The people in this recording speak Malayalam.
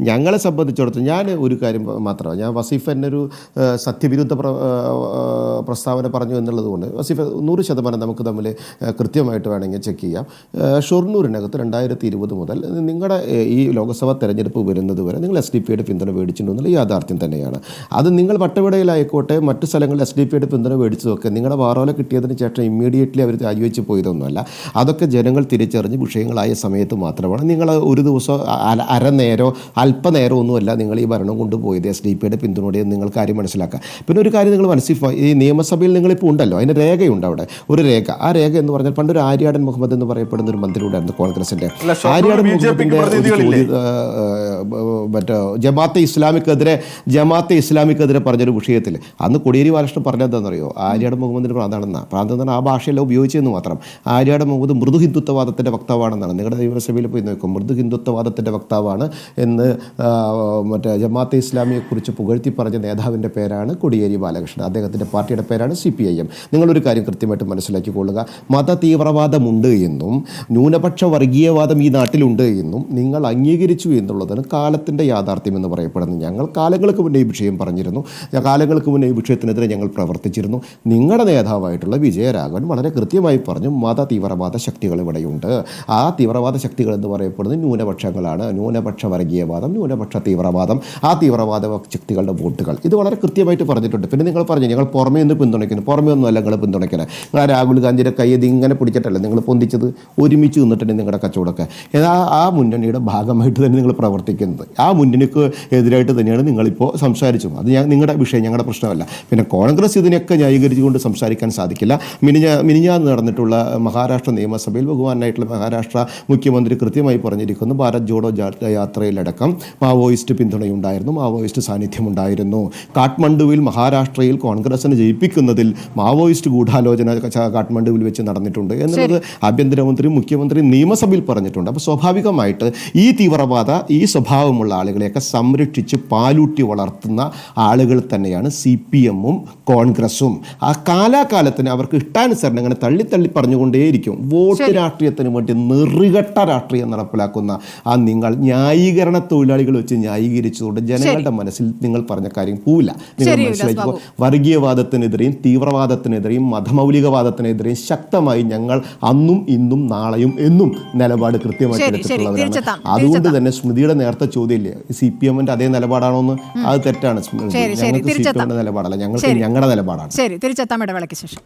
ഞങ്ങളെ സംബന്ധിച്ചിടത്തോളം ഞാൻ ഒരു കാര്യം മാത്രമാണ്, ഞാൻ വസീഫ് എന്നൊരു സത്യവിരുദ്ധ പ്രസ്താവന പറഞ്ഞു എന്നുള്ളത് കൊണ്ട് വസീഫ് 100% നമുക്ക് തമ്മിൽ കൃത്യമായിട്ട് വേണമെങ്കിൽ ചെക്ക് ചെയ്യാം. ഷൊർണൂരിനകത്ത് 2020 മുതൽ നിങ്ങളുടെ ഈ ലോക്സഭാ തെരഞ്ഞെടുപ്പ് വരുന്നത് വരെ നിങ്ങൾ SDP പിന്തുണ മേടിച്ചിട്ടുണ്ടെന്നുള്ള യാഥാർത്ഥ്യം തന്നെയാണ്. അത് നിങ്ങൾ വട്ടവടയിലായിക്കോട്ടെ മറ്റു സ്ഥലങ്ങളിൽ SDP പിന്തുണ മേടിച്ചതൊക്കെ നിങ്ങളുടെ വാറോല കിട്ടിയതിന് ശേഷം ഇമ്മീഡിയറ്റ്ലി അവർ രാജിവെച്ച് പോയതൊന്നുമല്ല. അതൊക്കെ ജനങ്ങൾ തിരിച്ചറിഞ്ഞ് വിഷയങ്ങളായ സമയത്ത് മാത്രമാണ്. നിങ്ങൾ ഒരു ദിവസം അരനേരോ അല്പനേരമോ ഒന്നുമല്ല നിങ്ങൾ ഈ ഭരണം കൊണ്ടുപോയത് SDP പിന്തുണയോടെ നിങ്ങൾ കാര്യം മനസ്സിലാക്കുക. പിന്നെ ഒരു കാര്യം നിങ്ങൾ ഈ നിയമസഭയിൽ നിങ്ങളിപ്പോൾ ഉണ്ടല്ലോ, അതിന് രേഖയുണ്ട് അവിടെ ഒരു രേഖ. ആ രേഖ എന്ന് പറഞ്ഞാൽ പണ്ടൊരു ആര്യാടൻ മുഹമ്മദ് എന്ന് പറയപ്പെടുന്ന ഒരു മന്ത്രി ഉണ്ടായിരുന്നു കോൺഗ്രസിൻ്റെ. ആര്യാടൻ മുഹമ്മദിൻ്റെ മറ്റേ ജമാഅത്തെ ഇസ്ലാമിക്കെതിരെ പറഞ്ഞൊരു വിഷയത്തിൽ അന്ന് കോടിയേരി ബാലകൃഷ്ണൻ പറഞ്ഞതെന്നറിയോ, ആര്യാടൻ മുഹമ്മദിന് പ്രാന്തെന്നാണ് ആ ഭാഷയെല്ലാം ഉപയോഗിച്ചതെന്ന് മാത്രം. ആര്യാടൻ മുഹമ്മദ് മൃദു ഹിന്ദുത്വവാദത്തിൻ്റെ വക്താവാണെന്നാണ്. നിങ്ങളുടെ നിയമസഭയിൽ പോയി നോക്കും, മൃദു ഹിന്ദുത്വവാദത്തിൻ്റെ വക്താവാണ് എന്ന് മറ്റേ ജമാഅത്തെ ഇസ്ലാമിയെക്കുറിച്ച് പുകഴ്ത്തി പറഞ്ഞ നേതാവിൻ്റെ പേരാണ് കോടിയേരി ബാലകൃഷ്ണൻ. അദ്ദേഹത്തിൻ്റെ പാർട്ടിയുടെ പേരാണ് CPIM. നിങ്ങളൊരു കാര്യം കൃത്യമായിട്ട് മനസ്സിലാക്കിക്കൊള്ളുക, മത തീവ്രവാദമുണ്ട് എന്നും ന്യൂനപക്ഷ വർഗീയവാദം ഈ നാട്ടിലുണ്ട് എന്നും നിങ്ങൾ അംഗീകരിച്ചു എന്നുള്ളതാണ് കാലത്തിൻ്റെ യാഥാർത്ഥ്യം എന്ന് പറയപ്പെടുന്നത്. ഞങ്ങൾ കാലങ്ങൾക്ക് മുന്നേ ഈ വിഷയം പറഞ്ഞിരുന്നു, കാലങ്ങൾക്ക് മുന്നേ ഈ വിഷയത്തിനെതിരെ ഞങ്ങൾ പ്രവർത്തിച്ചിരുന്നു. നിങ്ങളുടെ നേതാവായിട്ടുള്ള വിജയരാഘവൻ വളരെ കൃത്യമായി പറഞ്ഞു, മത തീവ്രവാദ ശക്തികൾ ഇവിടെയുണ്ട്. ആ തീവ്രവാദ ശക്തികൾ എന്ന് പറയപ്പെടുന്നത് ന്യൂനപക്ഷങ്ങളാണ്. ന്യൂനപക്ഷ വർഗീയവാദം, ന്യൂനപക്ഷ തീവ്രവാദം, ആ തീവ്രവാദ ശക്തികളുടെ വോട്ടുകൾ, ഇത് വളരെ കൃത്യമായിട്ട് പറഞ്ഞിട്ടുണ്ട്. പിന്നെ നിങ്ങൾ പറഞ്ഞു ഞങ്ങൾ പുറമേ നിന്ന് പിന്തുണയ്ക്കുന്നു. പുറമേ ഒന്നുമല്ല നിങ്ങൾ പിന്തുണയ്ക്കുന്നത്. നിങ്ങൾ ആ രാഹുൽ ഗാന്ധിയുടെ കൈ ഇതിങ്ങനെ പിടിച്ചിട്ടല്ലേ നിങ്ങൾ പൊന്തിച്ചത്, ഒരുമിച്ച് നിന്നിട്ടുണ്ട് നിങ്ങളുടെ കച്ചവടമൊക്കെ. ആ മുന്നണിയുടെ ഭാഗമായിട്ട് തന്നെ നിങ്ങൾ പ്രവർത്തിക്കുന്നത്. ആ മുന്നണിക്ക് എതിരായിട്ട് തന്നെയാണ് നിങ്ങളിപ്പോൾ സംസാരിച്ചു. അത് നിങ്ങളുടെ വിഷയം, ഞങ്ങളുടെ പ്രശ്നമല്ല. പിന്നെ കോൺഗ്രസ് ഇതിനെയൊക്കെ ന്യായീകരിച്ചുകൊണ്ട് സംസാരിക്കാൻ സാധിക്കില്ല. മിനിഞ്ഞാന്ന് നടന്നിട്ടുള്ള മഹാരാഷ്ട്ര നിയമസഭയിൽ ബഹുമാനായിട്ടുള്ള മഹാരാഷ്ട്ര മുഖ്യമന്ത്രി കൃത്യമായി പറഞ്ഞിരിക്കുന്നു, ഭാരത് ജോഡോ യാത്രയിലടക്കം മാവോയിസ്റ്റ് പിന്തുണയുണ്ടായിരുന്നു, മാവോയിസ്റ്റ് സാന്നിധ്യമുണ്ടായിരുന്നു. കാഠ്മണ്ഡുവിൽ മഹാരാഷ്ട്രയിൽ കോൺഗ്രസിനെ ജയിപ്പിക്കുന്നതിൽ മാവോയിസ്റ്റ് ഗൂഢാലോചന കാഠ്മണ്ഡുവിൽ വെച്ച് നടന്നിട്ടുണ്ട് എന്നുള്ളത് ആഭ്യന്തരമന്ത്രി മുഖ്യമന്ത്രി നിയമസഭയിൽ പറഞ്ഞിട്ടുണ്ട്. അപ്പോൾ സ്വാഭാവികമായിട്ട് ഈ തീവ്രവാദ ഈ സ്വഭാവമുള്ള ആളുകളെയൊക്കെ സംരക്ഷിച്ച് പാലൂട്ടി വളർത്തുന്ന ആളുകൾ തന്നെയാണ് CPM-ഉം കോൺഗ്രസും. ആ കാലാകാലത്തിന് അവർക്ക് ഇഷ്ടാനുസരണം അങ്ങനെ തള്ളി പറഞ്ഞുകൊണ്ടേയിരിക്കും. വോട്ട് രാഷ്ട്രീയത്തിന് വേണ്ടി നെറുകെട്ട രാഷ്ട്രീയം നടപ്പിലാക്കുന്ന ആ നിങ്ങൾ ന്യായീകരണ തൊഴിലാളികൾ വെച്ച് ന്യായീകരിച്ചുകൊണ്ട് ജനങ്ങളുടെ മനസ്സിൽ നിങ്ങൾ പറഞ്ഞ കാര്യം പോവില്ല. നിങ്ങൾ മനസ്സിലാക്കിക്കോ, വർഗീയവാദത്തിനെതിരെയും തീവ്രവാദത്തിനെതിരെയും മതമൗലികവാദത്തിനെതിരെയും ശക്തമായി ഞങ്ങൾ അന്നും ഇന്നും നാളെയും എന്നും നിലപാട് കൃത്യമായിട്ട് എടുത്തിട്ടുള്ളവരാണ്. അതുകൊണ്ട് തന്നെ സ്മൃതിയുടെ നേരത്തെ ചോദ്യമില്ലേ CPM-ന്റെ അതേ നിലപാടാണോ എന്ന്, അത് തെറ്റാണ്. ഞങ്ങൾക്ക് CPM-ന്റെ നിലപാടല്ല, ഞങ്ങൾക്ക് ഞങ്ങളുടെ നിലപാടാണ്. ശരി, തിരിച്ചെത്താം ഇടവേളയ്ക്ക് ശേഷം.